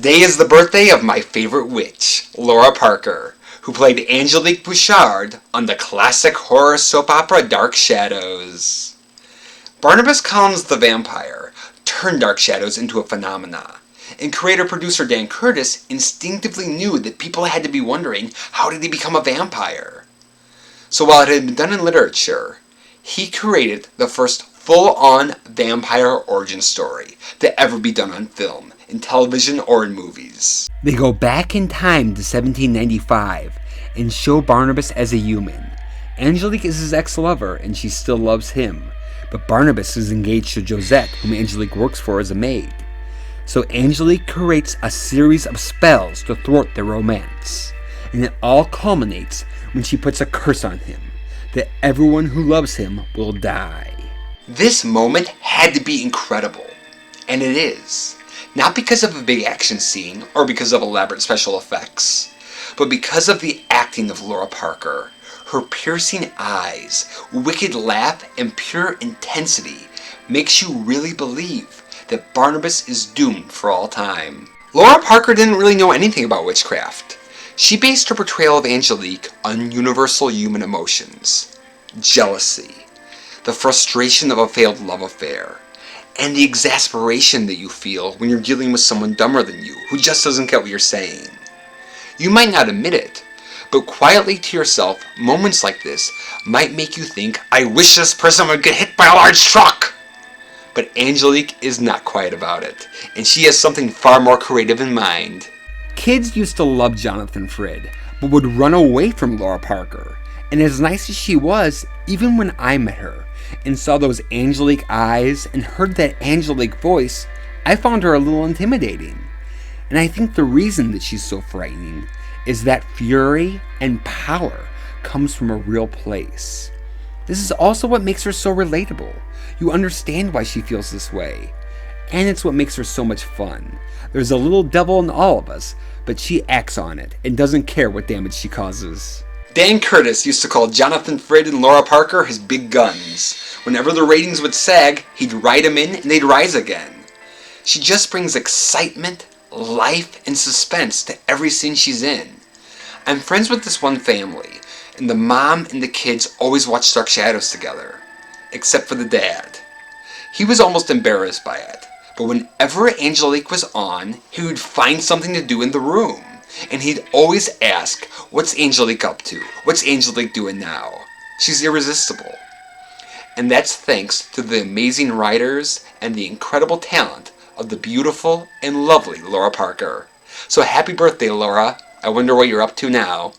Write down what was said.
Today is the birthday of my favorite witch, Lara Parker, who played Angelique Bouchard on the classic horror soap opera Dark Shadows. Barnabas Collins the vampire turned Dark Shadows into a phenomena, and creator-producer Dan Curtis instinctively knew that people had to be wondering, how did he become a vampire? So while it had been done in literature, he created the first full-on vampire origin story to ever be done on film, in television or in movies. They go back in time to 1795 and show Barnabas as a human. Angelique is his ex-lover and she still loves him, but Barnabas is engaged to Josette, whom Angelique works for as a maid. So Angelique creates a series of spells to thwart their romance, and it all culminates when she puts a curse on him, that everyone who loves him will die. This moment had to be incredible, and it is. Not because of a big action scene or because of elaborate special effects, but because of the acting of Lara Parker. Her piercing eyes, wicked laugh, and pure intensity makes you really believe that Barnabas is doomed for all time. Lara Parker didn't really know anything about witchcraft. She based her portrayal of Angelique on universal human emotions: jealousy, the frustration of a failed love affair, and the exasperation that you feel when you're dealing with someone dumber than you, who just doesn't get what you're saying. You might not admit it, but quietly to yourself, moments like this might make you think, I wish this person would get hit by a large truck! But Angelique is not quiet about it, and she has something far more creative in mind. Kids used to love Jonathan Frid, but would run away from Lara Parker. And as nice as she was, even when I met her, and saw those Angelique eyes and heard that Angelique voice, I found her a little intimidating. And I think the reason that she's so frightening is that fury and power comes from a real place. This is also what makes her so relatable. You understand why she feels this way. And it's what makes her so much fun. There's a little devil in all of us, but she acts on it and doesn't care what damage she causes. Dan Curtis used to call Jonathan Frid and Lara Parker his big guns. Whenever the ratings would sag, he'd ride them in and they'd rise again. She just brings excitement, life, and suspense to every scene she's in. I'm friends with this one family, and the mom and the kids always watch Dark Shadows together, except for the dad. He was almost embarrassed by it, but whenever Angelique was on, he would find something to do in the room. And he'd always ask, what's Angelique up to? What's Angelique doing now? She's irresistible. And that's thanks to the amazing writers and the incredible talent of the beautiful and lovely Lara Parker. So happy birthday, Lara. I wonder what you're up to now.